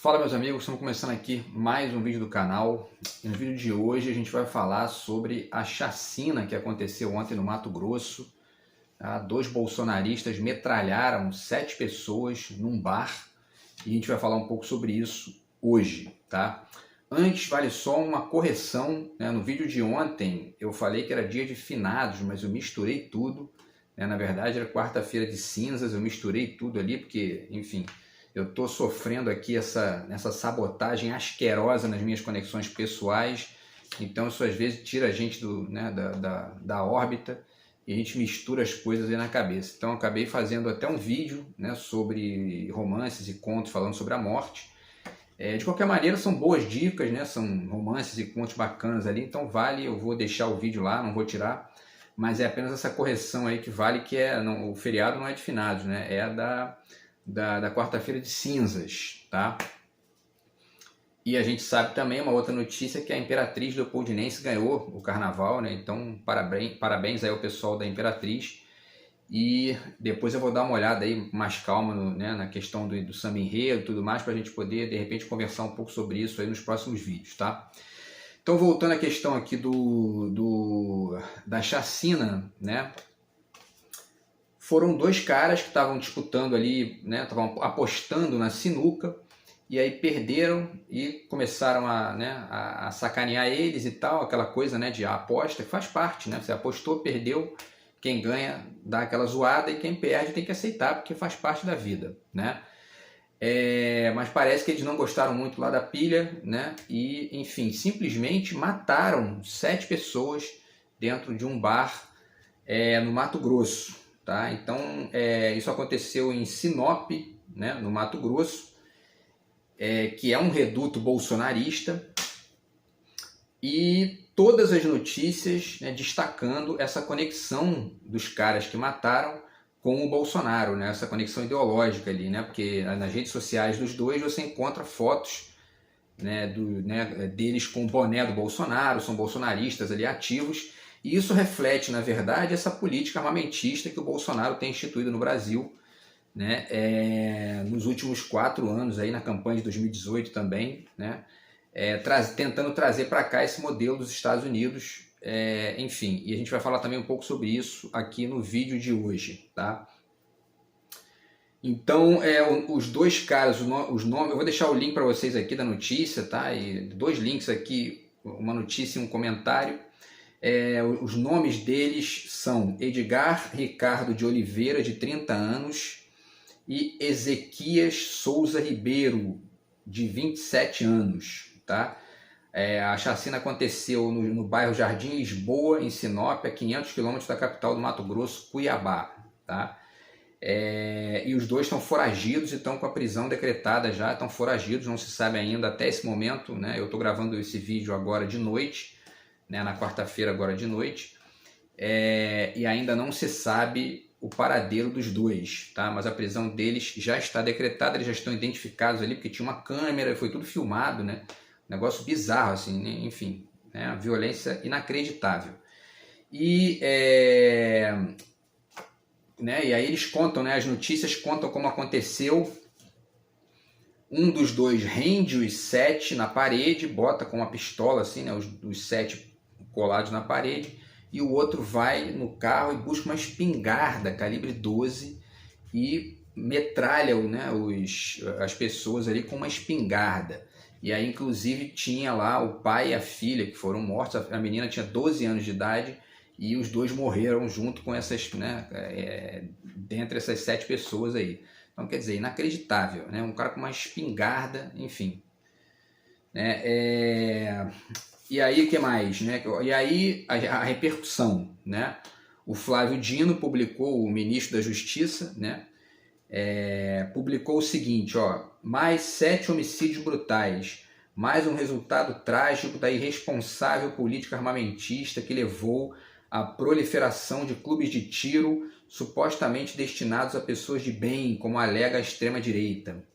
Fala meus amigos, estamos começando aqui mais um vídeo do canal. E no vídeo de hoje a gente vai falar sobre a chacina que aconteceu ontem no Mato Grosso. Tá? 2 bolsonaristas metralharam 7 pessoas num bar e a gente vai falar um pouco sobre isso hoje. Tá? Antes, vale só uma correção, né? No vídeo de ontem eu falei que era dia de finados, mas eu misturei tudo. Né? Na verdade era quarta-feira de cinzas, eu misturei tudo ali porque, enfim... Eu estou sofrendo aqui essa sabotagem asquerosa nas minhas conexões pessoais, então isso às vezes tira a gente da órbita e a gente mistura as coisas aí na cabeça. Então eu acabei fazendo até um vídeo, né, sobre romances e contos falando sobre a morte. De qualquer maneira são boas dicas, né, são romances e contos bacanas ali, então vale, eu vou deixar o vídeo lá, não vou tirar, mas é apenas essa correção aí que vale, que o feriado não é de finados, né, é da quarta-feira de cinzas, tá? E a gente sabe também uma outra notícia que a Imperatriz Leopoldinense ganhou o carnaval, né? Então parabéns aí ao pessoal da Imperatriz. E depois eu vou dar uma olhada aí mais calma na questão do samba enredo e tudo mais, para a gente poder de repente conversar um pouco sobre isso aí nos próximos vídeos, tá? Então voltando à questão aqui da chacina, né? Foram 2 caras que estavam disputando ali, né, estavam apostando na sinuca, e aí perderam e começaram a sacanear eles e tal, aquela coisa, né, de aposta, que faz parte, né, você apostou, perdeu, quem ganha dá aquela zoada e quem perde tem que aceitar, porque faz parte da vida, né. Mas parece que eles não gostaram muito lá da pilha, né, e enfim, simplesmente mataram 7 pessoas dentro de um bar no Mato Grosso. Tá? Então, isso aconteceu em Sinop, né, no Mato Grosso, que é um reduto bolsonarista, e todas as notícias, né, destacando essa conexão dos caras que mataram com o Bolsonaro, né, essa conexão ideológica ali, né, porque nas redes sociais dos dois você encontra fotos, né, deles com o boné do Bolsonaro, são bolsonaristas ali ativos. E isso reflete, na verdade, essa política armamentista que o Bolsonaro tem instituído no Brasil, né, nos últimos 4 anos, aí, na campanha de 2018 também, né, tentando trazer para cá esse modelo dos Estados Unidos, enfim, e a gente vai falar também um pouco sobre isso aqui no vídeo de hoje. Tá? Então, os 2 caras, os nomes, eu vou deixar o link para vocês aqui da notícia, tá? E 2 links aqui, uma notícia e um comentário. Os nomes deles são Edgar Ricardo de Oliveira, de 30 anos, e Ezequias Souza Ribeiro, de 27 anos. Tá? A chacina aconteceu no bairro Jardim Lisboa, em Sinop, a 500 km da capital do Mato Grosso, Cuiabá. Tá? E os 2 estão foragidos e estão com a prisão decretada já, estão foragidos, não se sabe ainda até esse momento, né? Eu estou gravando esse vídeo agora de noite, né, na quarta-feira agora de noite, e ainda não se sabe o paradeiro dos 2, tá? Mas a prisão deles já está decretada, eles já estão identificados ali, porque tinha uma câmera, foi tudo filmado, né? Negócio bizarro, assim, né? Enfim, né? Violência inacreditável. E aí eles contam, né? As notícias contam como aconteceu. Um dos 2 rende os 7 na parede, bota com uma pistola, assim, né? Os 7 colados na parede, e o outro vai no carro e busca uma espingarda calibre 12 e metralha, né, as pessoas ali com uma espingarda. E aí inclusive tinha lá o pai e a filha que foram mortos, a menina tinha 12 anos de idade e os 2 morreram junto com essas, né, dentre essas 7 pessoas aí. Então quer dizer, inacreditável, né, um cara com uma espingarda, enfim, né, E aí, o que mais? Né? E aí, a repercussão. Né? O Flávio Dino publicou, o ministro da Justiça, né? Publicou o seguinte, ó, mais 7 homicídios brutais, mais um resultado trágico da irresponsável política armamentista que levou à proliferação de clubes de tiro supostamente destinados a pessoas de bem, como alega a extrema-direita.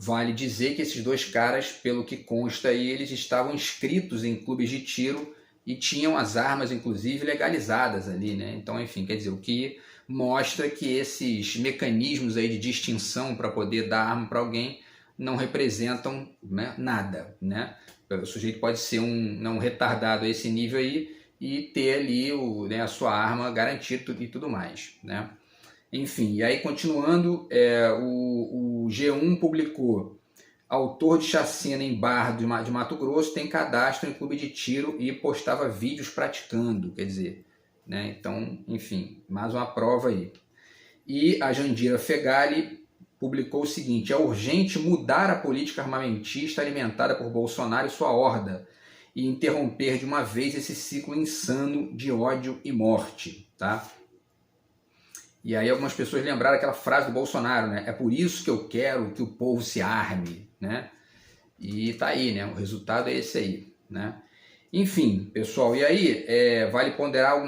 Vale dizer que esses 2 caras, pelo que consta aí, eles estavam inscritos em clubes de tiro e tinham as armas, inclusive, legalizadas ali, né? Então, enfim, quer dizer, o que mostra que esses mecanismos aí de distinção para poder dar arma para alguém não representam, né, nada, né? O sujeito pode ser um retardado a esse nível aí e ter ali né, a sua arma garantida e tudo mais, né? Enfim, e aí continuando, o G1 publicou: autor de chacina em bar de Mato Grosso tem cadastro em clube de tiro e postava vídeos praticando, quer dizer, né? Então, enfim, mais uma prova aí. E a Jandira Fegali publicou o seguinte: é urgente mudar a política armamentista alimentada por Bolsonaro e sua horda e interromper de uma vez esse ciclo insano de ódio e morte, tá? E aí algumas pessoas lembraram aquela frase do Bolsonaro, né? É por isso que eu quero que o povo se arme, né? E tá aí, né? O resultado é esse aí, né? Enfim, pessoal, e aí vale ponderar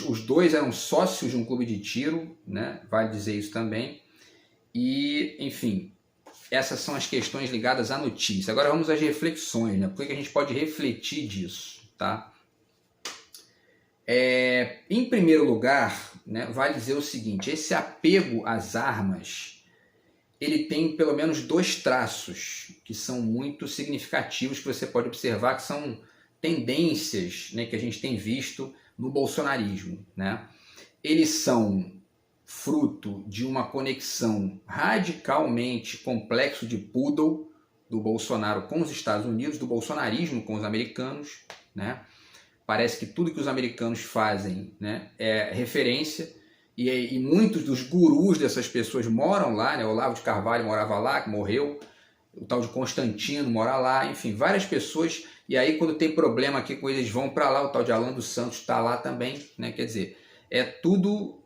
os dois eram sócios de um clube de tiro, né? Vale dizer isso também. E, enfim, essas são as questões ligadas à notícia. Agora vamos às reflexões, né? Por que a gente pode refletir disso, tá? Em primeiro lugar, né, vale dizer o seguinte: esse apego às armas, ele tem pelo menos dois traços que são muito significativos, que você pode observar que são tendências, né, que a gente tem visto no bolsonarismo, né? Eles são fruto de uma conexão radicalmente complexo de poodle do Bolsonaro com os Estados Unidos, do bolsonarismo com os americanos, né? Parece que tudo que os americanos fazem, né, é referência, e muitos dos gurus dessas pessoas moram lá, né? Olavo de Carvalho morava lá, que morreu, o tal de Constantino mora lá, enfim, várias pessoas, e aí quando tem problema aqui com eles vão para lá, o tal de Alan dos Santos está lá também, né? Quer dizer, é tudo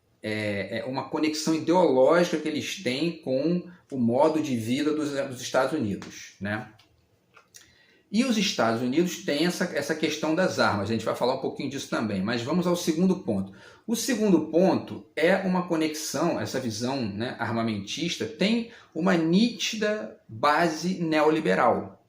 uma conexão ideológica que eles têm com o modo de vida dos Estados Unidos, né? E os Estados Unidos têm essa questão das armas, a gente vai falar um pouquinho disso também, mas vamos ao segundo ponto. O segundo ponto é uma conexão, essa visão, né, armamentista tem uma nítida base neoliberal,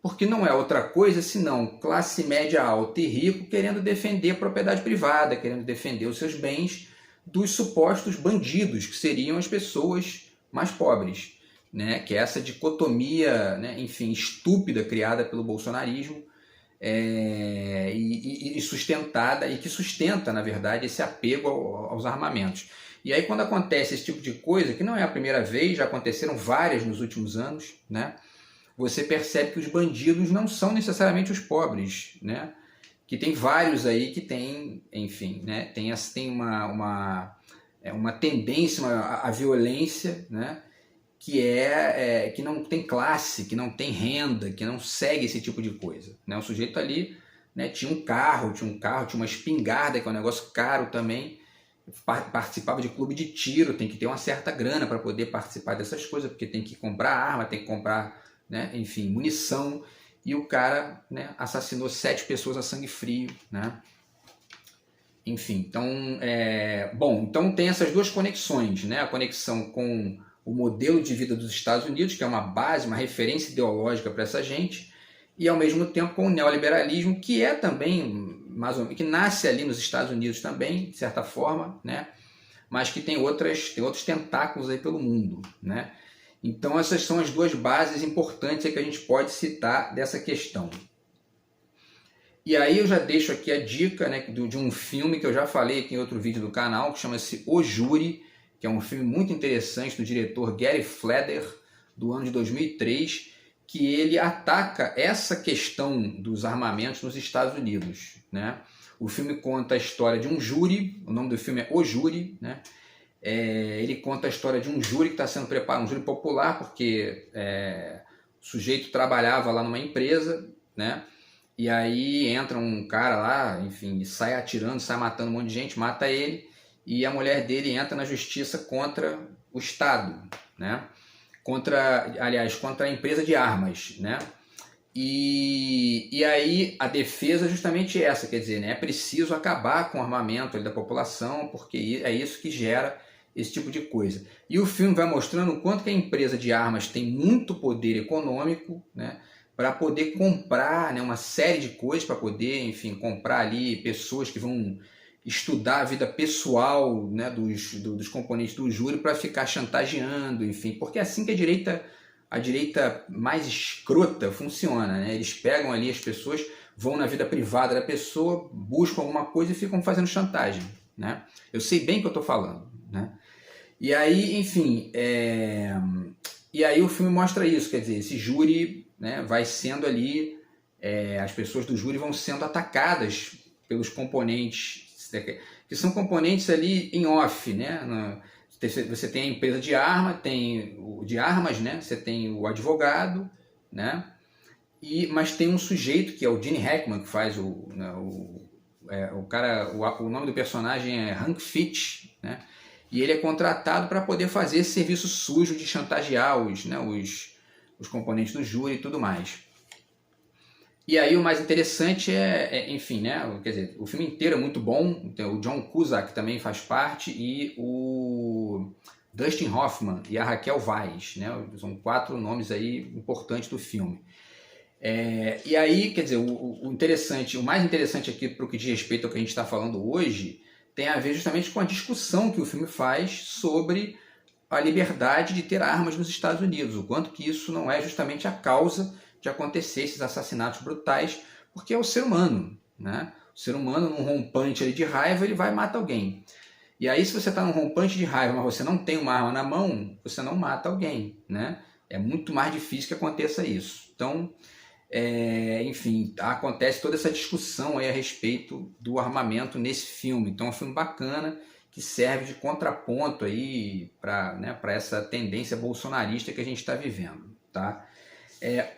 porque não é outra coisa senão classe média alta e rico querendo defender a propriedade privada, querendo defender os seus bens dos supostos bandidos, que seriam as pessoas mais pobres. Né, que é essa dicotomia, né, enfim, estúpida criada pelo bolsonarismo e sustentada, e que sustenta, na verdade, esse apego aos armamentos. E aí quando acontece esse tipo de coisa, que não é a primeira vez, já aconteceram várias nos últimos anos, né, você percebe que os bandidos não são necessariamente os pobres, né, que tem vários aí que tem, enfim, né, tem uma tendência à violência, né, que não tem classe, que não tem renda, que não segue esse tipo de coisa, né? O sujeito ali, né, tinha um carro, tinha uma espingarda, que é um negócio caro também, participava de clube de tiro, tem que ter uma certa grana para poder participar dessas coisas, porque tem que comprar arma, tem que comprar, né, enfim, munição, e o cara, né, assassinou 7 pessoas a sangue frio, né? Enfim, então, então tem essas duas conexões, né? A conexão com o modelo de vida dos Estados Unidos, que é uma base, uma referência ideológica para essa gente, e ao mesmo tempo com o neoliberalismo, que é também, mais ou menos, que nasce ali nos Estados Unidos também, de certa forma, né? Mas que tem outros tentáculos aí pelo mundo, né? Então essas são as duas bases importantes que a gente pode citar dessa questão. E aí eu já deixo aqui a dica, né, de um filme que eu já falei aqui em outro vídeo do canal, que chama-se O Júri, que é um filme muito interessante do diretor Gary Fleder, do ano de 2003, que ele ataca essa questão dos armamentos nos Estados Unidos, né? O filme conta a história de um júri, o nome do filme é O Júri, né? Ele conta a história de um júri que está sendo preparado, um júri popular, porque o sujeito trabalhava lá numa empresa, né? E aí entra um cara lá, enfim, e sai atirando, sai matando um monte de gente, mata ele, e a mulher dele entra na justiça contra o Estado, né? Contra a empresa de armas, né? E aí a defesa é justamente essa, quer dizer, né? É preciso acabar com o armamento da população, porque é isso que gera esse tipo de coisa. E o filme vai mostrando o quanto que a empresa de armas tem muito poder econômico, né? Para poder comprar, né, uma série de coisas, para poder, enfim, comprar ali pessoas que vão estudar a vida pessoal, né, dos componentes do júri para ficar chantageando, enfim, porque é assim que a a direita mais escrota funciona, né? Eles pegam ali as pessoas, vão na vida privada da pessoa, buscam alguma coisa e ficam fazendo chantagem, né? Eu sei bem o que eu estou falando, né? E aí, enfim, e aí o filme mostra isso, quer dizer, esse júri, né, vai sendo ali, as pessoas do júri vão sendo atacadas pelos componentes, que são componentes ali em off, né? Você tem a empresa de armas, né? Você tem o advogado, né? Mas tem um sujeito que é o Gene Hackman, que faz o cara, o nome do personagem é Hank Fitch, né? E ele é contratado para poder fazer esse serviço sujo de chantagear os componentes do júri e tudo mais. E aí o mais interessante enfim, né? Quer dizer, o filme inteiro é muito bom. Então, o John Cusack também faz parte e o Dustin Hoffman e a Raquel Weisz, né? São 4 nomes aí importantes do filme. E aí, quer dizer, o mais interessante aqui para o que diz respeito ao que a gente está falando hoje tem a ver justamente com a discussão que o filme faz sobre a liberdade de ter armas nos Estados Unidos, o quanto que isso não é justamente a causa de acontecer esses assassinatos brutais, porque é o ser humano, né? O ser humano, num rompante ali de raiva, ele vai e mata alguém. E aí, se você está num rompante de raiva, mas você não tem uma arma na mão, você não mata alguém, né? É muito mais difícil que aconteça isso. Então, enfim, acontece toda essa discussão aí a respeito do armamento nesse filme. Então é um filme bacana que serve de contraponto aí para essa tendência bolsonarista que a gente está vivendo, tá?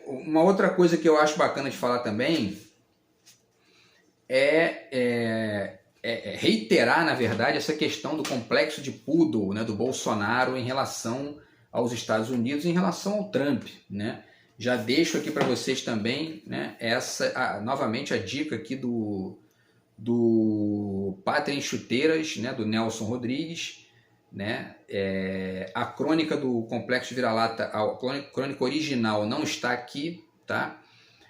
Uma outra coisa que eu acho bacana de falar também reiterar, na verdade, essa questão do complexo de poodle, né, do Bolsonaro em relação aos Estados Unidos, em relação ao Trump, né? Já deixo aqui para vocês também, né, novamente a dica aqui do Pátria em Chuteiras, né, do Nelson Rodrigues, né, a crônica do Complexo de Vira-Lata, a crônica original não está aqui, tá?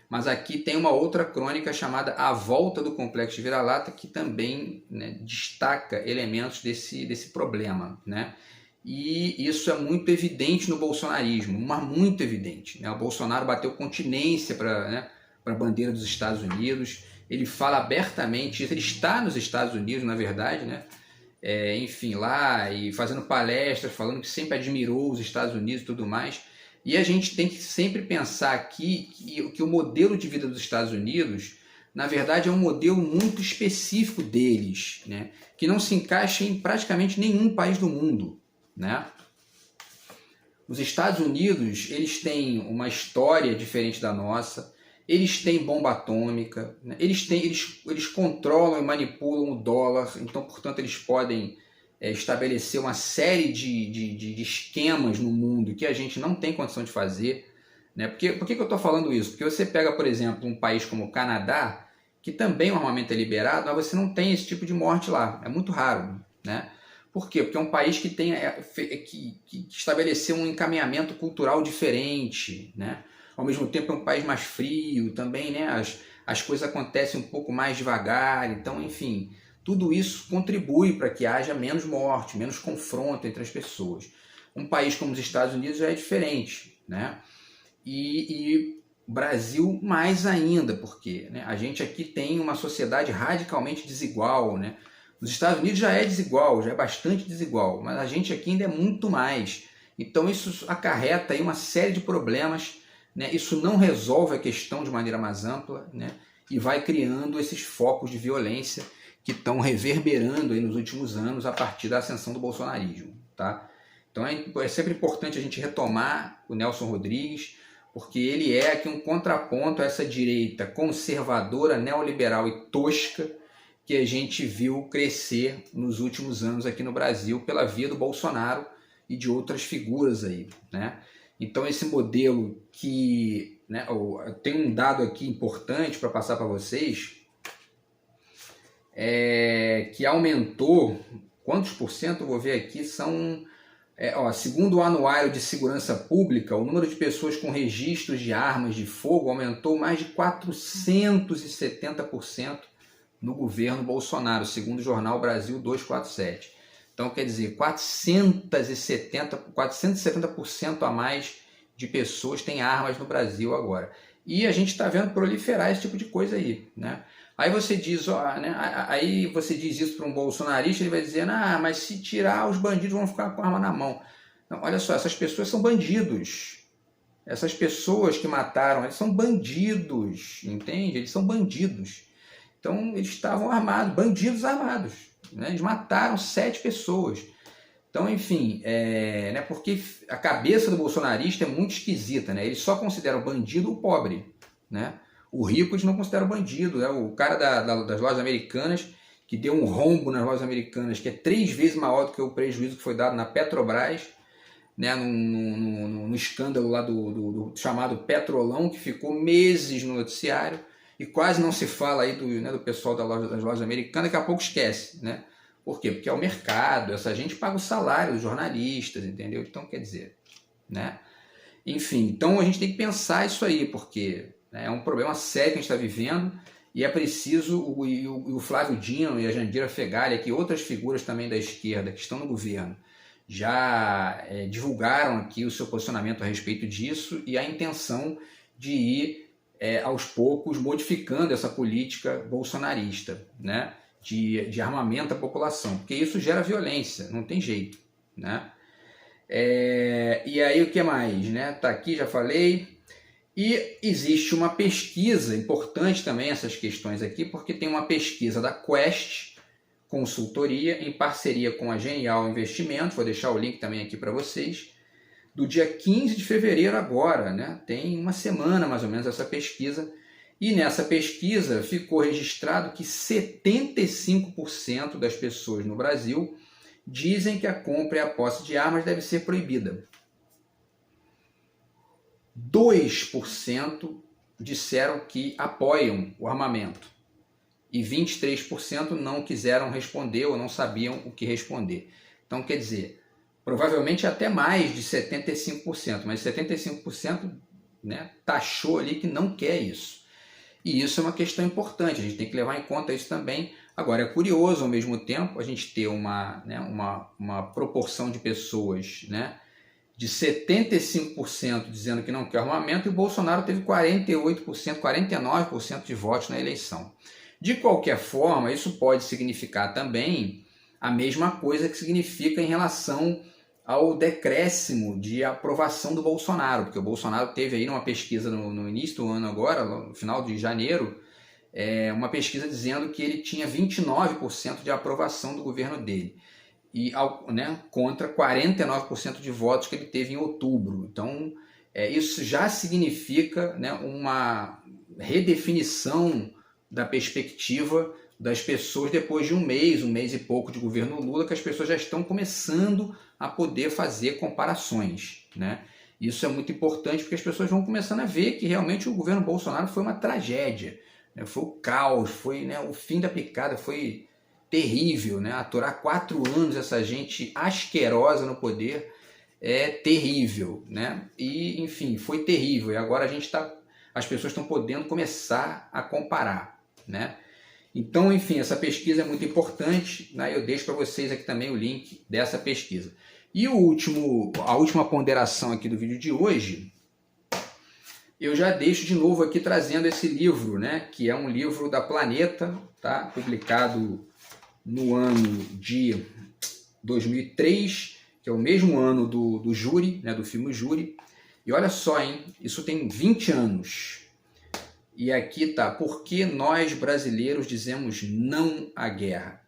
Mas aqui tem uma outra crônica chamada A Volta do Complexo de Vira-Lata, que também, né, destaca elementos desse problema, né? E isso é muito evidente no bolsonarismo, mas muito evidente, né? O Bolsonaro bateu continência para a bandeira dos Estados Unidos, ele fala abertamente, ele está nos Estados Unidos, na verdade, né? Enfim, lá e fazendo palestras, falando que sempre admirou os Estados Unidos e tudo mais. E a gente tem que sempre pensar aqui que o modelo de vida dos Estados Unidos, na verdade, é um modelo muito específico deles, né? Que não se encaixa em praticamente nenhum país do mundo, né? Os Estados Unidos, eles têm uma história diferente da nossa, eles têm bomba atômica, né? Eles controlam e manipulam o dólar, então, portanto, eles podem estabelecer uma série de esquemas no mundo que a gente não tem condição de fazer, né? Por que eu estou falando isso? Porque você pega, por exemplo, um país como o Canadá, que também o armamento é liberado, mas você não tem esse tipo de morte lá, é muito raro, né? Por quê? Porque é um país que que estabeleceu um encaminhamento cultural diferente, né? Ao mesmo tempo é um país mais frio, também, né? As coisas acontecem um pouco mais devagar, então, enfim, tudo isso contribui para que haja menos morte, menos confronto entre as pessoas. Um país como os Estados Unidos já é diferente, né? E o Brasil mais ainda, porque, né, a gente aqui tem uma sociedade radicalmente desigual, né? Os Estados Unidos já é desigual, já é bastante desigual, mas a gente aqui ainda é muito mais. Então isso acarreta aí uma série de problemas, né? Isso não resolve a questão de maneira mais ampla, né? E vai criando esses focos de violência que estão reverberando aí nos últimos anos a partir da ascensão do bolsonarismo, tá? Então é sempre importante a gente retomar o Nelson Rodrigues, porque ele é aqui um contraponto a essa direita conservadora, neoliberal e tosca que a gente viu crescer nos últimos anos aqui no Brasil pela via do Bolsonaro e de outras figuras aí, né? Então esse modelo que, né, tem um dado aqui importante para passar para vocês, que aumentou, quantos por cento eu vou ver aqui, são, segundo o Anuário de Segurança Pública, o número de pessoas com registros de armas de fogo aumentou mais de 470% no governo Bolsonaro, segundo o jornal Brasil 247. Então, quer dizer, 470% a mais de pessoas têm armas no Brasil agora. E a gente está vendo proliferar esse tipo de coisa aí, né? Aí você diz, ó, né? Aí você diz isso para um bolsonarista, ele vai dizer, ah, mas se tirar, os bandidos vão ficar com a arma na mão. Não, olha só, essas pessoas são bandidos. Essas pessoas que mataram, eles são bandidos, entende? Eles são bandidos. Então, eles estavam armados, bandidos armados, né? Eles mataram 7 pessoas. Então, enfim, né, porque a cabeça do bolsonarista é muito esquisita, né? Eles só consideram bandido o pobre, né? O rico eles não consideram bandido, né? O cara das lojas americanas, que deu um rombo nas lojas americanas, que é 3 vezes maior do que o prejuízo que foi dado na Petrobras, né? No escândalo lá do chamado Petrolão, que ficou meses no noticiário, e quase não se fala aí do pessoal das lojas americanas, daqui a pouco esquece, né? Por quê? Porque é o mercado, essa gente paga o salário dos jornalistas, entendeu? Então, quer dizer, né? Enfim, então a gente tem que pensar isso aí, porque né, é um problema sério que a gente está vivendo e é preciso, o Flávio Dino e a Jandira Fegali, que outras figuras também da esquerda que estão no governo, já divulgaram aqui o seu posicionamento a respeito disso e a intenção de ir aos poucos modificando essa política bolsonarista, né? De armamento à população, porque isso gera violência, não tem jeito, né? E aí o que mais, né? Tá aqui, já falei. E existe uma pesquisa importante também, essas questões aqui, porque tem uma pesquisa da Quest Consultoria, em parceria com a Genial Investimentos, vou deixar o link também aqui para vocês, do dia 15 de fevereiro agora, né? Tem uma semana mais ou menos essa pesquisa. E nessa pesquisa ficou registrado que 75% das pessoas no Brasil dizem que a compra e a posse de armas deve ser proibida. 2% disseram que apoiam o armamento. E 23% não quiseram responder ou não sabiam o que responder. Então, quer dizer, provavelmente até mais de 75%, mas 75% né, taxou ali que não quer isso. E isso é uma questão importante, a gente tem que levar em conta isso também. Agora, é curioso, ao mesmo tempo, a gente ter uma proporção de pessoas, né, de 75% dizendo que não quer armamento, e o Bolsonaro teve 48%, 49% de votos na eleição. De qualquer forma, isso pode significar também a mesma coisa que significa em relação ao decréscimo de aprovação do Bolsonaro, porque o Bolsonaro teve aí numa pesquisa no início do ano agora, no final de janeiro, uma pesquisa dizendo que ele tinha 29% de aprovação do governo dele, e, né, contra 49% de votos que ele teve em outubro. Então, isso já significa, né, uma redefinição da perspectiva das pessoas depois de um mês e pouco de governo Lula, que as pessoas já estão começando a poder fazer comparações, né? Isso é muito importante porque as pessoas vão começando a ver que realmente o governo Bolsonaro foi uma tragédia, né? Foi o caos, foi, né, o fim da picada, foi terrível, né? Aturar 4 anos essa gente asquerosa no poder é terrível, né? E, enfim, foi terrível. E agora as pessoas estão podendo começar a comparar, né? Então, enfim, essa pesquisa é muito importante, né? Eu deixo para vocês aqui também o link dessa pesquisa. E a última ponderação aqui do vídeo de hoje, eu já deixo de novo aqui trazendo esse livro, né? Que é um livro da Planeta, tá? Publicado no ano de 2003, que é o mesmo ano do Júri, né? Do filme Júri. E olha só, hein? Isso tem 20 anos. E aqui tá, por que nós brasileiros dizemos não à guerra?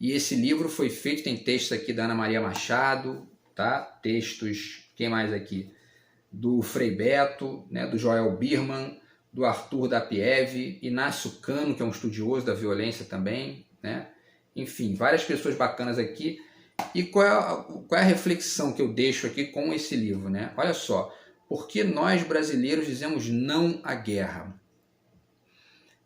E esse livro foi feito, tem textos aqui da Ana Maria Machado, tá? Textos, quem mais aqui? Do Frei Beto, né? Do Joel Birman, do Arthur Dapiev, Inácio Cano, que é um estudioso da violência também, né? Enfim, várias pessoas bacanas aqui. E qual é a reflexão que eu deixo aqui com esse livro, né? Olha só, por que nós brasileiros dizemos não à guerra?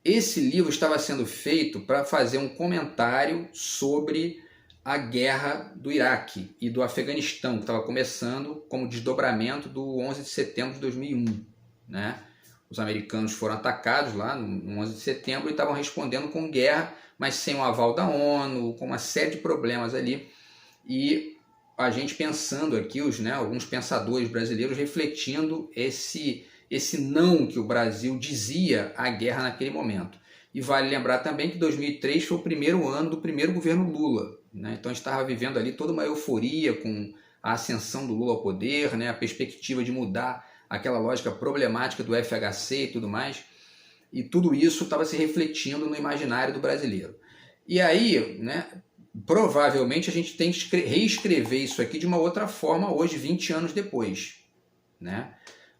Esse livro estava sendo feito para fazer um comentário sobre a guerra do Iraque e do Afeganistão, que estava começando como desdobramento do 11 de setembro de 2001. Né? Os americanos foram atacados lá no 11 de setembro e estavam respondendo com guerra, mas sem o aval da ONU, com uma série de problemas ali. E a gente pensando aqui, alguns pensadores brasileiros refletindo esse não que o Brasil dizia à guerra naquele momento. E vale lembrar também que 2003 foi o primeiro ano do primeiro governo Lula, né? Então a gente estava vivendo ali toda uma euforia com a ascensão do Lula ao poder, né? A perspectiva de mudar aquela lógica problemática do FHC e tudo mais. E tudo isso estava se refletindo no imaginário do brasileiro. E aí, né, provavelmente a gente tem que reescrever isso aqui de uma outra forma hoje, 20 anos depois, né?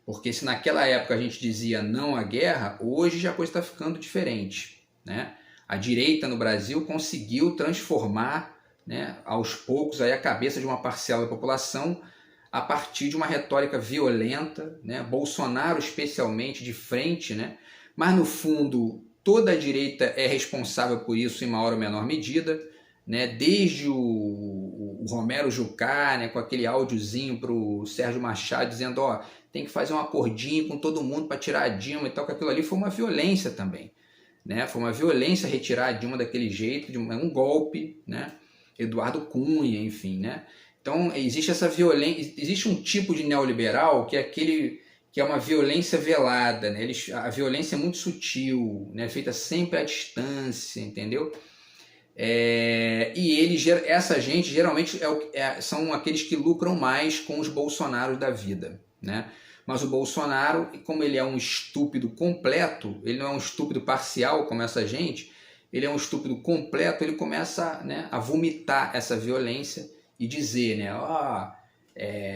Porque se naquela época a gente dizia não à guerra, hoje já a coisa está ficando diferente, né? A direita no Brasil conseguiu transformar, né, aos poucos aí a cabeça de uma parcela da população a partir de uma retórica violenta, né? Bolsonaro especialmente de frente, né? Mas no fundo toda a direita é responsável por isso em maior ou menor medida, né? Desde o Romero Jucá, né, com aquele áudiozinho para o Sérgio Machado dizendo, ó, tem que fazer um acordinho com todo mundo para tirar a Dilma e tal, que aquilo ali foi uma violência também, né? Foi uma violência retirar a Dilma daquele jeito, um golpe, né? Eduardo Cunha, enfim, né? Então existe essa violência, existe um tipo de neoliberal que é aquele que é uma violência velada, né? A violência é muito sutil, né? Feita sempre à distância, entendeu? E essa gente geralmente são aqueles que lucram mais com os Bolsonaros da vida, né? Mas o Bolsonaro, como ele é um estúpido completo, ele não é um estúpido parcial como essa gente, ele é um estúpido completo, ele começa, né, a vomitar essa violência e dizer, né,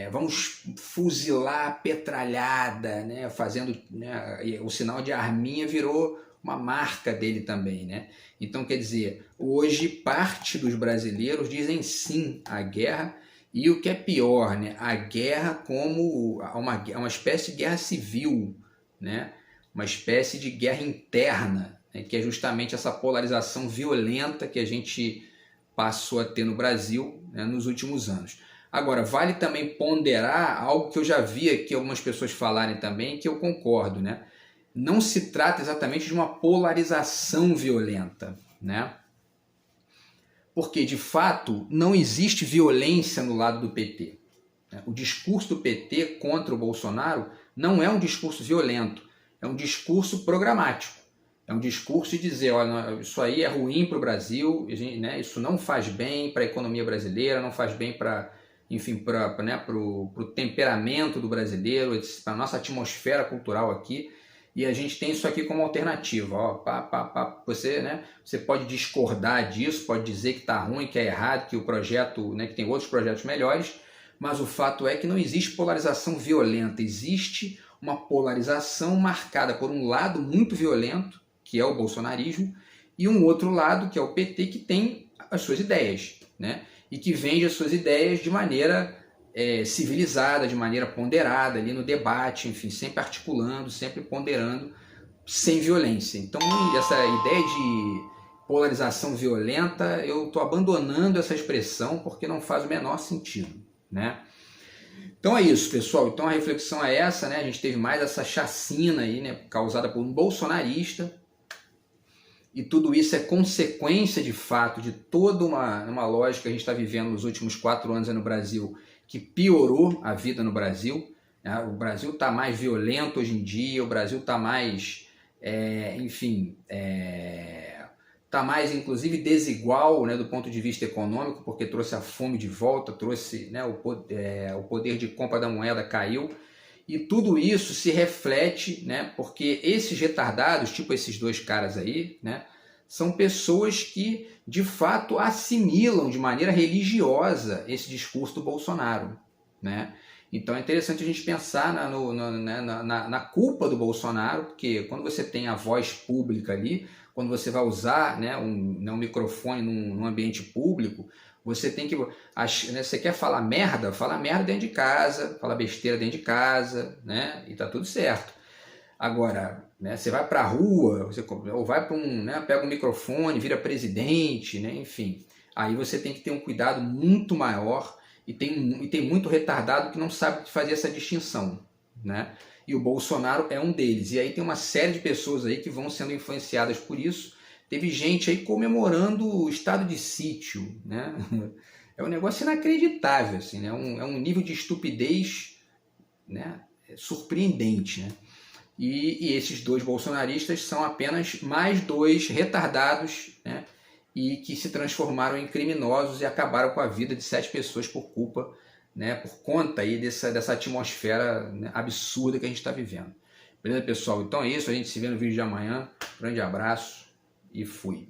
vamos fuzilar a petralhada, né, fazendo, né, o sinal de arminha virou uma marca dele também, né? Então, quer dizer, hoje parte dos brasileiros dizem sim à guerra e o que é pior, né? A guerra como uma espécie de guerra civil, né? Uma espécie de guerra interna, né? Que é justamente essa polarização violenta que a gente passou a ter no Brasil, né, nos últimos anos. Agora, vale também ponderar algo que eu já vi aqui algumas pessoas falarem também, que eu concordo, né? Não se trata exatamente de uma polarização violenta, né? Porque, de fato, não existe violência no lado do PT. O discurso do PT contra o Bolsonaro não é um discurso violento, é um discurso programático. É um discurso de dizer, olha, isso aí é ruim para o Brasil, né? Isso não faz bem para a economia brasileira, não faz bem para, enfim, né, o temperamento do brasileiro, para a nossa atmosfera cultural aqui. E a gente tem isso aqui como alternativa. Você, né, você pode discordar disso, pode dizer que está ruim, que é errado, que o projeto, né, que tem outros projetos melhores, mas o fato é que não existe polarização violenta, existe uma polarização marcada por um lado muito violento, que é o bolsonarismo, e um outro lado, que é o PT, que tem as suas ideias, né, e que vende as suas ideias de maneira civilizada, de maneira ponderada, ali no debate, enfim, sempre articulando, sempre ponderando, sem violência. Então, essa ideia de polarização violenta, eu estou abandonando essa expressão porque não faz o menor sentido, né? Então é isso, pessoal. Então a reflexão é essa, né? A gente teve mais essa chacina aí, né, causada por um bolsonarista, e tudo isso é consequência, de fato, de toda uma lógica que a gente está vivendo nos últimos 4 anos aí no Brasil, que piorou a vida no Brasil, né? O Brasil está mais violento hoje em dia, o Brasil está mais, está mais, inclusive, desigual, né, do ponto de vista econômico, porque trouxe a fome de volta, trouxe, né, o poder de compra da moeda caiu, e tudo isso se reflete, né, porque esses retardados, tipo esses 2 caras aí, né, são pessoas que, de fato, assimilam de maneira religiosa esse discurso do Bolsonaro, né? Então é interessante a gente pensar na culpa do Bolsonaro, porque quando você tem a voz pública ali, quando você vai usar, né, um microfone num ambiente público, você tem que... né, você quer falar merda? Fala merda dentro de casa, fala besteira dentro de casa, né? E tá tudo certo. Agora, né, você vai para a rua, ou vai para né, pega um microfone, vira presidente, né, enfim. Aí você tem que ter um cuidado muito maior e tem muito retardado que não sabe fazer essa distinção, né? E o Bolsonaro é um deles. E aí tem uma série de pessoas aí que vão sendo influenciadas por isso. Teve gente aí comemorando o estado de sítio, né? É um negócio inacreditável, assim, né? É um nível de estupidez, né, surpreendente, né? E esses dois bolsonaristas são apenas mais dois retardados, né, e que se transformaram em criminosos e acabaram com a vida de 7 pessoas por culpa, né, por conta aí dessa atmosfera, né, absurda que a gente está vivendo. Beleza, pessoal? Então é isso, a gente se vê no vídeo de amanhã. Grande abraço e fui.